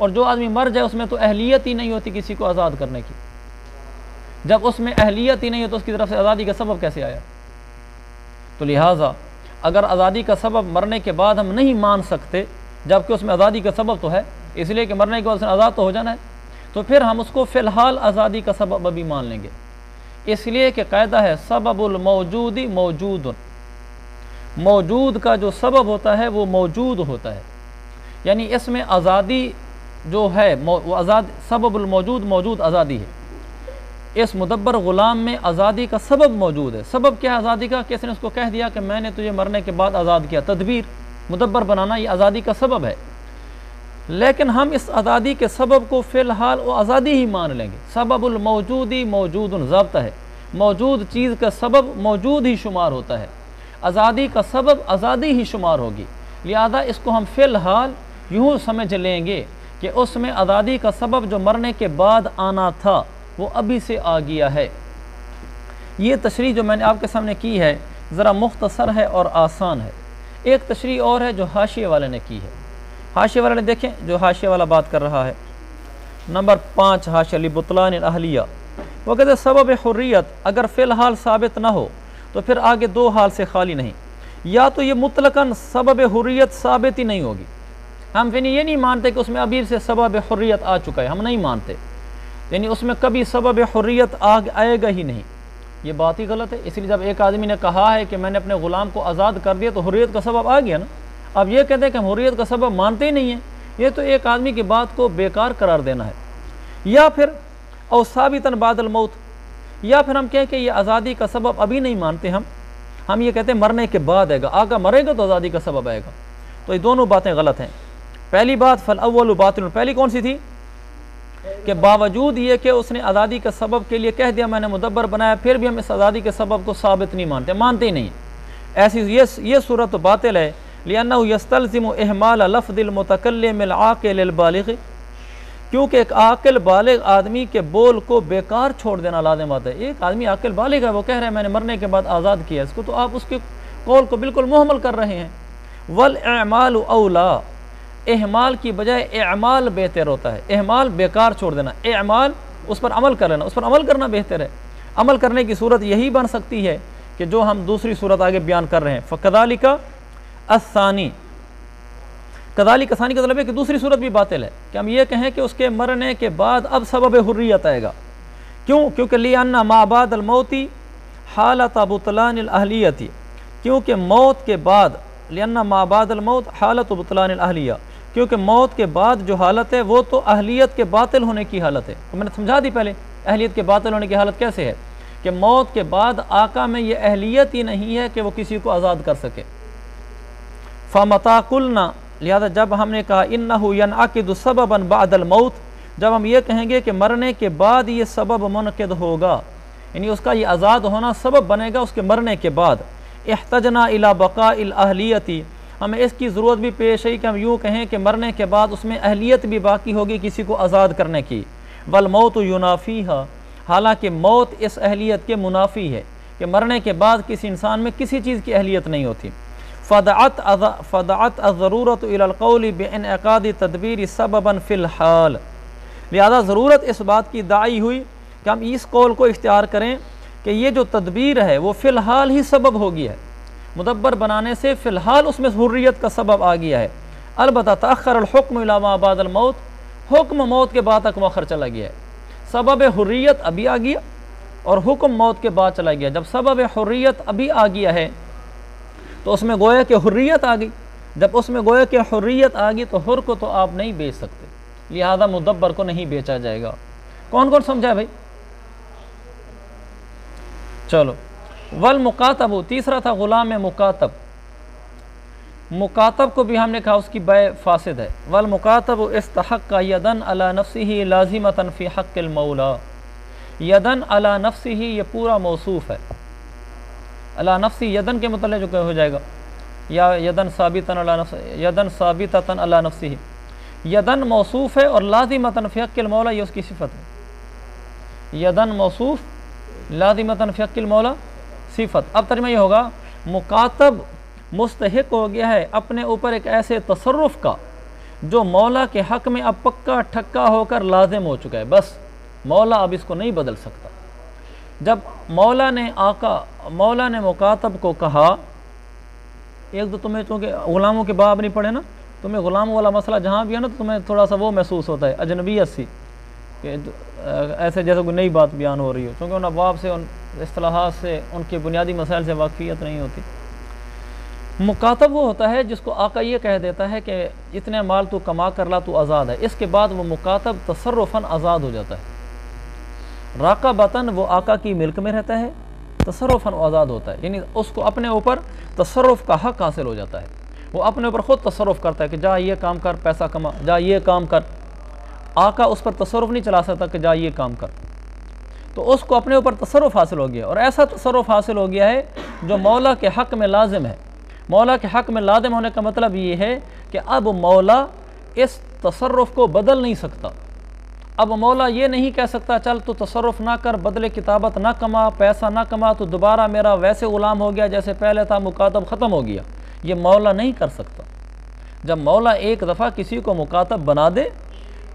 اور جو آدمی مر جائے اس میں تو اہلیت ہی نہیں ہوتی کسی کو آزاد کرنے کی، جب اس میں اہلیت ہی نہیں ہے تو اس کی طرف سے آزادی کا سبب کیسے آیا؟ تو لہٰذا اگر آزادی کا سبب مرنے کے بعد ہم نہیں مان سکتے، جبکہ اس میں آزادی کا سبب تو ہے، اس لیے کہ مرنے کے بعد اس نے آزاد تو ہو جانا ہے، تو پھر ہم اس کو فی الحال آزادی کا سبب ابھی مان لیں گے، اس لیے کہ قاعدہ ہے سبب الموجود موجود، موجود کا جو سبب ہوتا ہے وہ موجود ہوتا ہے، یعنی اس میں آزادی جو ہے وہ سبب الموجود موجود آزادی ہے، اس مدبر غلام میں آزادی کا سبب موجود ہے۔ سبب کیا ہے آزادی کا؟ کس نے اس کو کہہ دیا کہ میں نے تجھے مرنے کے بعد آزاد کیا، تدبیر مدبر بنانا یہ آزادی کا سبب ہے، لیکن ہم اس آزادی کے سبب کو فی الحال وہ آزادی ہی مان لیں گے۔ سبب الموجودی موجود ضابطہ ہے، موجود چیز کا سبب موجود ہی شمار ہوتا ہے، آزادی کا سبب آزادی ہی شمار ہوگی، لہذا اس کو ہم فی الحال یوں سمجھ لیں گے کہ اس میں آزادی کا سبب جو مرنے کے بعد آنا تھا وہ ابھی سے آ گیا ہے۔ یہ تشریح جو میں نے آپ کے سامنے کی ہے ذرا مختصر ہے اور آسان ہے۔ ایک تشریح اور ہے جو حاشیے والے نے کی ہے، حاشیے والے نے دیکھیں جو حاشیے والا بات کر رہا ہے، نمبر 5 حاشیہ لبطلان الاہلیہ، وہ کہتے ہیں سبب حریت اگر فی الحال ثابت نہ ہو تو پھر آگے دو حال سے خالی نہیں، یا تو یہ مطلقاً سبب حریت ثابت ہی نہیں ہوگی، ہم پھر یہ نہیں مانتے کہ اس میں ابھی سے سبب حریت آ چکا ہے، ہم نہیں مانتے، یعنی اس میں کبھی سبب حریت آئے گا ہی نہیں، یہ بات ہی غلط ہے۔ اس لیے جب ایک آدمی نے کہا ہے کہ میں نے اپنے غلام کو آزاد کر دیا تو حریت کا سبب آ گیا نا، اب یہ کہتے ہیں کہ ہم حریت کا سبب مانتے ہی نہیں ہیں، یہ تو ایک آدمی کی بات کو بیکار قرار دینا ہے۔ یا پھر او ثابتاً بعد الموت، یا پھر ہم کہیں کہ یہ آزادی کا سبب ابھی نہیں مانتے، ہم یہ کہتے ہیں مرنے کے بعد آئے گا، آگا مرے گا تو آزادی کا سبب آئے گا، تو یہ دونوں باتیں غلط ہیں۔ پہلی بات فالاول باطل، پہلی کون سی تھی کہ باوجود یہ کہ اس نے آزادی کے سبب کے لیے کہہ دیا میں نے مدبر بنایا، پھر بھی ہم اس آزادی کے سبب کو ثابت نہیں مانتے ہی نہیں، ایسی یہ صورت باطل ہے، لأنہ یستلزم اہمال لفظ المتکلم العاقل البالغ، کیونکہ ایک عاقل بالغ آدمی کے بول کو بیکار چھوڑ دینا لازم آتا ہے۔ ایک آدمی عاقل بالغ ہے، وہ کہہ رہے ہیں میں نے مرنے کے بعد آزاد کیا اس کو، تو آپ اس کے قول کو بالکل محمل کر رہے ہیں۔ والاعمال اولا، احمال کی بجائے اعمال بہتر ہوتا ہے، احمال بیکار چھوڑ دینا، اعمال اس پر عمل کر لینا، اس پر عمل کرنا بہتر ہے۔ عمل کرنے کی صورت یہی بن سکتی ہے کہ جو ہم دوسری صورت آگے بیان کر رہے ہیں، فکذالک الثانی، کذالک ثانی کا مطلب ہے کہ دوسری صورت بھی باطل ہے، کہ ہم یہ کہیں کہ اس کے مرنے کے بعد اب سبب حریت آئے گا، کیونکہ لأن ما بعد الموت حالت بطلان الاہلیت، کیونکہ موت کے بعد، لأن ما بعد الموت حالت بطلان الاہلیہ، کیونکہ موت کے بعد جو حالت ہے وہ تو اہلیت کے باطل ہونے کی حالت ہے، تو میں نے سمجھا دی پہلے اہلیت کے باطل ہونے کی حالت کیسے ہے، کہ موت کے بعد آقا میں یہ اہلیت ہی نہیں ہے کہ وہ کسی کو آزاد کر سکے۔ فَمَتَا قُلْنَا، لہذا جب ہم نے کہا اِنَّهُ يَنْعَقِدُ سَبَبًا بَعْدَ الْمَوْتِ، جب ہم یہ کہیں گے کہ مرنے کے بعد یہ سبب منعقد ہوگا، یعنی اس کا یہ آزاد ہونا سبب بنے گا اس کے مرنے کے بعد، احتجنا الی بقاء الاہلیتی، ہمیں اس کی ضرورت بھی پیش ہے کہ ہم یوں کہیں کہ مرنے کے بعد اس میں اہلیت بھی باقی ہوگی کسی کو آزاد کرنے کی، والموت ینافیہا، حالانکہ موت اس اہلیت کے منافی ہے، کہ مرنے کے بعد کسی انسان میں کسی چیز کی اہلیت نہیں ہوتی۔ فدعت الضرورت الی القول بانعقاد تدبیر سببا فی الحال، لہذا ضرورت اس بات کی داعی ہوئی کہ ہم اس قول کو اختیار کریں کہ یہ جو تدبیر ہے وہ فی الحال ہی سبب ہو گیا ہے، مدبر بنانے سے فی الحال اس میں حریت کا سبب آ گیا ہے، البتہ تأخر الحکم الی ما بعد الموت، حکم موت کے بعد تک مؤخر چلا گیا ہے، سبب حریت ابھی آ گیا اور حکم موت کے بعد چلا گیا، جب سبب حریت ابھی آ گیا ہے تو اس میں گویا کہ حریت آ گئی، جب اس میں گویا کہ حریت آ گئی تو حر کو تو آپ نہیں بیچ سکتے، لہذا مدبر کو نہیں بیچا جائے گا۔ کون کون سمجھا بھائی؟ چلو، والمکاتب، تیسرا تھا غلام مکاتب، مکاتب کو بھی ہم نے کہا اس کی بے فاسد ہے، والمکاتب استحق یدن علی نفسہ لازمتا فی حق المولا، یدن علی نفسہ یہ پورا موصوف ہے، علی نفسی یدن کے متعلق جو ہو جائے گا، یا یدن ثابتاً علی نفسہ، یدن ثابتاً علی نفسہ، یدن موصوف ہے اور لازمتاً فی حق المولا یہ اس کی صفت ہے، یدن موصوف لازمتاً فی حق المولا صفت۔ اب ترجمہ یہ ہوگا مکاتب مستحق ہو گیا ہے اپنے اوپر ایک ایسے تصرف کا جو مولا کے حق میں اب پکا ٹھکا ہو کر لازم ہو چکا ہے، بس مولا اب اس کو نہیں بدل سکتا۔ جب مولا نے مکاتب کو کہا، ایک تو تمہیں چونکہ غلاموں کے باب نہیں پڑھے نا، تمہیں غلاموں والا مسئلہ جہاں بھی ہے نا تو تمہیں تھوڑا سا وہ محسوس ہوتا ہے اجنبیت سی، کہ ایسے جیسے کوئی نئی بات بیان ہو رہی ہو، کیونکہ ان ابواب سے، ان اصطلاحات سے، ان کے بنیادی مسائل سے واقفیت نہیں ہوتی۔ مکاتب وہ ہوتا ہے جس کو آقا یہ کہہ دیتا ہے کہ اتنے مال تو کما کر لا، تو آزاد ہے، اس کے بعد وہ مکاتب تصرفاً آزاد ہو جاتا ہے۔ راقبتاً وہ آقا کی ملک میں رہتا ہے، تصرفاً آزاد ہوتا ہے، یعنی اس کو اپنے اوپر تصرف کا حق حاصل ہو جاتا ہے، وہ اپنے اوپر خود تصرف کرتا ہے کہ جا یہ کام کر، پیسہ کما، جا یہ کام کر۔ آقا اس پر تصرف نہیں چلا سکتا کہ جا یہ کام کر، تو اس کو اپنے اوپر تصرف حاصل ہو گیا، اور ایسا تصرف حاصل ہو گیا ہے جو مولا کے حق میں لازم ہے۔ مولا کے حق میں لازم ہونے کا مطلب یہ ہے کہ اب مولا اس تصرف کو بدل نہیں سکتا۔ اب مولا یہ نہیں کہہ سکتا چل تو تصرف نہ کر، بدلے کتابت نہ کما، پیسہ نہ کما تو دوبارہ میرا ویسے غلام ہو گیا جیسے پہلے تھا، مکاتب ختم ہو گیا۔ یہ مولا نہیں کر سکتا۔ جب مولا ایک دفعہ کسی کو مکاتب بنا دے،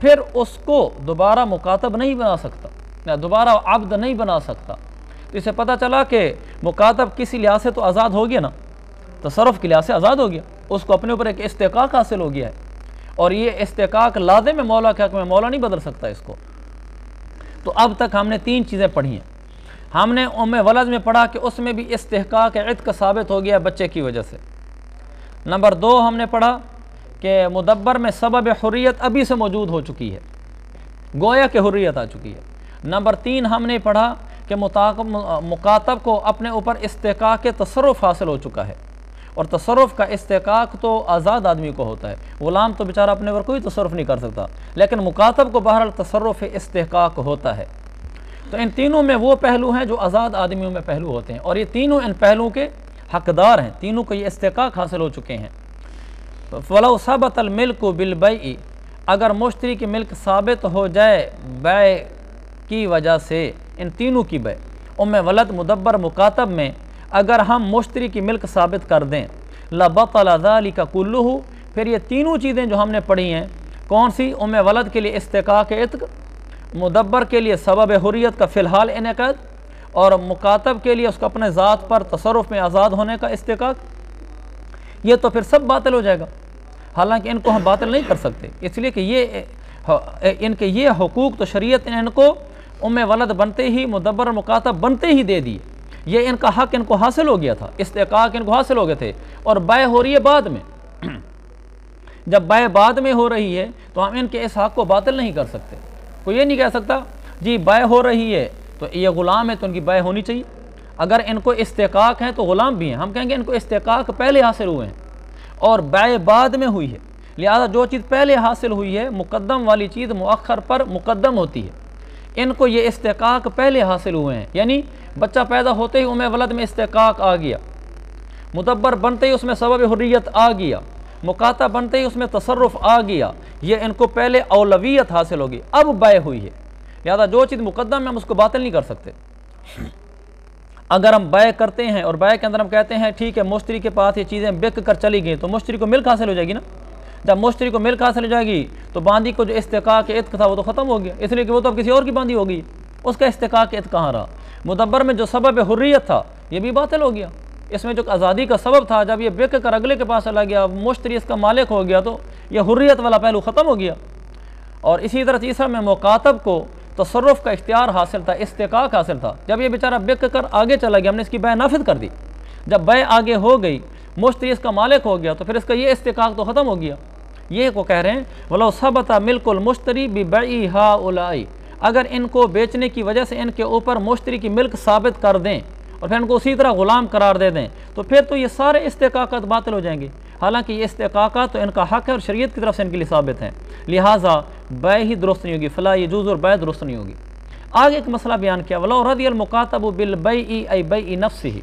پھر اس کو دوبارہ مکاتب نہیں بنا سکتا، یا دوبارہ عبد نہیں بنا سکتا۔ تو اسے پتہ چلا کہ مکاتب کسی لحاظ سے تو آزاد ہو گیا نا، تصرف کے لحاظ سے آزاد ہو گیا، اس کو اپنے اوپر ایک استحقاق حاصل ہو گیا ہے، اور یہ استحقاق لازم ہے مولا کے حق میں، مولا نہیں بدل سکتا اس کو۔ تو اب تک ہم نے 3 چیزیں پڑھی ہیں۔ ہم نے ولد میں پڑھا کہ اس میں بھی استحقاق عتق ثابت ہو گیا بچے کی وجہ سے۔ نمبر 2 ہم نے پڑھا کہ مدبر میں سبب حریت ابھی سے موجود ہو چکی ہے، گویا کہ حریت آ چکی ہے۔ نمبر 3 ہم نے پڑھا کہ مکاتب کو اپنے اوپر استحقاق تصرف حاصل ہو چکا ہے، اور تصرف کا استحقاق تو آزاد آدمی کو ہوتا ہے، غلام تو بیچارہ اپنے اوپر کوئی تصرف نہیں کر سکتا، لیکن مکاتب کو بہرحال تصرف استحقاق ہوتا ہے۔ تو ان تینوں میں وہ پہلو ہیں جو آزاد آدمیوں میں پہلو ہوتے ہیں، اور یہ تینوں ان پہلوؤں کے حقدار ہیں، تینوں کو یہ استحقاق حاصل ہو چکے ہیں۔ فَلَوْ ثَبَتَ الْمِلْكُ بِالْبَيْءِ، اگر مشتری کی ملک ثابت ہو جائے بیع کی وجہ سے، ان تینوں کی بیع، ولد، مدبر، مکاتب میں اگر ہم مشتری کی ملک ثابت کر دیں، لَبَطَلَ ذَلِكَ كُلُّهُ، پھر یہ تینوں چیزیں جو ہم نے پڑھی ہیں، کون سی؟ ولد کے لیے استحقاق عتق، مدبر کے لیے سبب حریت کا فی الحال انعقاد، اور مکاتب کے لیے اس کو اپنے ذات پر تصرف میں آزاد ہونے کا استحقاق، یہ تو پھر سب باطل ہو جائے گا۔ حالانکہ ان کو ہم باطل نہیں کر سکتے، اس لیے کہ ان کے یہ حقوق تو شریعت نے ان کو ولد بنتے ہی، مدبر مکاتب بنتے ہی دے دیے، یہ ان کا حق ان کو حاصل ہو گیا تھا، استحقاق ان کو حاصل ہو گئے تھے، اور بیع ہو رہی ہے بعد میں۔ جب بیع بعد میں ہو رہی ہے تو ہم ان کے اس حق کو باطل نہیں کر سکتے۔ کوئی یہ نہیں کہہ سکتا جی بیع ہو رہی ہے تو یہ غلام ہے تو ان کی بیع ہونی چاہیے، اگر ان کو استحقاق ہیں تو غلام بھی ہیں، ہم کہیں گے ان کو استحقاق پہلے حاصل ہوئے ہیں اور بیع بعد میں ہوئی ہے، لہذا جو چیز پہلے حاصل ہوئی ہے، مقدم والی چیز مؤخر پر مقدم ہوتی ہے۔ ان کو یہ استحقاق پہلے حاصل ہوئے ہیں، یعنی بچہ پیدا ہوتے ہی ولد میں استحقاق آ گیا، مدبر بنتے ہی اس میں سبب حریت آ گیا، مکاتب بنتے ہی اس میں تصرف آ گیا، یہ ان کو پہلے اولویت حاصل ہوگی، اب بیع ہوئی ہے، لہذا جو چیز مقدم ہے ہم اس کو باطل نہیں کر سکتے۔ اگر ہم بیع کرتے ہیں اور بیع کے اندر ہم کہتے ہیں ٹھیک ہے مشتری کے پاس یہ چیزیں بک کر چلی گئیں تو مشتری کو ملک حاصل ہو جائے گی نا، جب مشتری کو ملک حاصل ہو جائے گی تو باندی کو جو استحقاق عتق تھا وہ تو ختم ہو گیا، اس لیے کہ وہ تو اب کسی اور کی باندی ہو گئی، اس کا استحقاق عتق کہاں رہا؟ مدبر میں جو سبب حریت تھا یہ بھی باطل ہو گیا، اس میں جو آزادی کا سبب تھا جب یہ بک کر اگلے کے پاس چلا گیا، مشتری اس کا مالک ہو گیا، تو یہ حریت والا پہلو ختم ہو گیا۔ اور اسی طرح تیسرا میں مکاتب کو تصرف کا اختیار حاصل تھا، استحقاق حاصل تھا، جب یہ بیچارہ بک کر آگے چلا گیا ہم نے اس کی بیع نافذ کر دی، جب بیع آگے ہو گئی مشتری اس کا مالک ہو گیا تو پھر اس کا یہ استحقاق تو ختم ہو گیا۔ یہ کو کہہ رہے ہیں وَلَوْ ثَبَتَ مِلْكُ الْمُشْتَرِي بِبَيْعِ هَؤُلَاءِ، اگر ان کو بیچنے کی وجہ سے ان کے اوپر مشتری کی ملک ثابت کر دیں اور پھر ان کو اسی طرح غلام قرار دے دیں تو پھر تو یہ سارے استحقاقات باطل ہو جائیں گے، حالانکہ یہ استحقاقات تو ان کا حق ہے اور شریعت کی طرف سے ان کے لیے ثابت ہیں، لہٰذا بیع ہی درست نہیں ہوگی، فلا یجوز، اور بیع درست نہیں ہوگی۔ آگے ایک مسئلہ بیان کیا وَلَوْ رَضِيَ الْمُكَاتَبُ بِالْبَيْعِ أَيْ بَيْعِ نَفْسِهِ،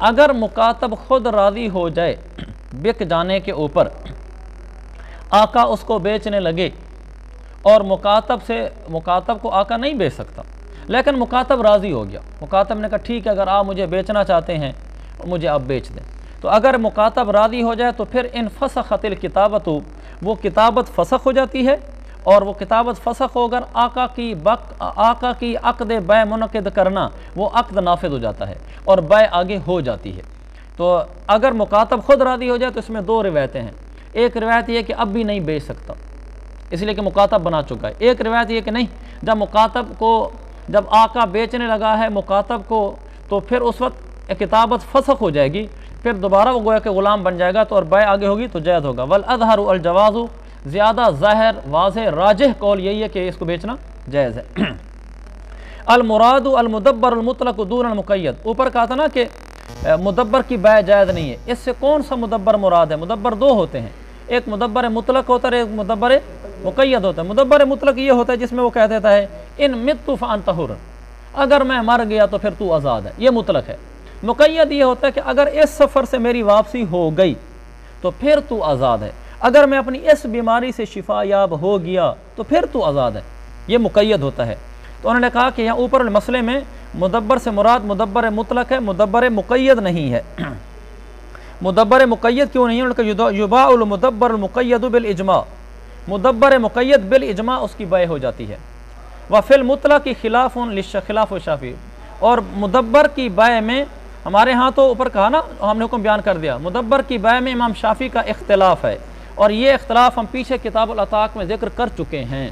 اگر مکاتب خود راضی ہو جائے بک جانے کے اوپر، آقا اس کو بیچنے لگے اور مکاتب کو آقا نہیں بیچ سکتا، لیکن مکاتب راضی ہو گیا، مکاتب نے کہا ٹھیک ہے اگر آپ مجھے بیچنا چاہتے ہیں مجھے آپ بیچ دیں، تو اگر مکاتب راضی ہو جائے تو پھر انفسخت الکتابۃ، وہ کتابت فسخ ہو جاتی ہے، اور وہ کتابت فسخ ہو کر آقا کی عقد بے منعقد کرنا، وہ عقد نافذ ہو جاتا ہے اور بے آگے ہو جاتی ہے۔ تو اگر مکاتب خود راضی ہو جائے تو اس میں دو روایتیں ہیں۔ ایک روایت یہ کہ اب بھی نہیں بیچ سکتا اس لیے کہ مکاتب بنا چکا ہے، ایک روایت یہ کہ نہیں، جب آقا بیچنے لگا ہے مکاتب کو تو پھر اس وقت کتابت فسخ ہو جائے گی، پھر دوبارہ وہ گویا کہ غلام بن جائے گا تو اور بے آگے ہوگی تو جائز ہوگا۔ والاظہر الجواز، زیادہ ظاہر واضح راجح قول یہی ہے کہ اس کو بیچنا جائز ہے۔ المراد المدبر المطلق دون المقید، اوپر کہا تھا نا کہ مدبر کی بے جائز نہیں ہے، اس سے کون سا مدبر مراد ہے؟ مدبر دو ہوتے ہیں، ایک مدبر مطلق ہوتا ہے، ایک مدبر مقید ہوتا ہے۔ مدبر مطلق یہ ہوتا ہے جس میں وہ کہہ دیتا ہے ان مت فانت حر، اگر میں مر گیا تو پھر تو آزاد ہے، یہ مطلق ہے۔ مقید یہ ہوتا ہے کہ اگر اس سفر سے میری واپسی ہو گئی تو پھر تو آزاد ہے، اگر میں اپنی اس بیماری سے شفا یاب ہو گیا تو پھر تو آزاد ہے، یہ مقید ہوتا ہے۔ تو انہوں نے کہا کہ یہاں اوپر مسئلے میں مدبر سے مراد مدبر مطلق ہے، مدبر مقید نہیں ہے۔ مدبر مقید کیوں نہیں ہے؟ انہوں نے کہا یباع المدبر المقید بالاجماع، مدبر مقید بالاجماع اس کی بے ہو جاتی ہے۔ وفی المطلق خلاف خلاف شافعی، اور مدبر کی بے میں ہمارے ہاں تو اوپر کہا نا، ہم نے حکم بیان کر دیا، مدبر کی بے میں امام شافعی کا اختلاف ہے، اور یہ اختلاف ہم پیچھے کتاب العتاق میں ذکر کر چکے ہیں۔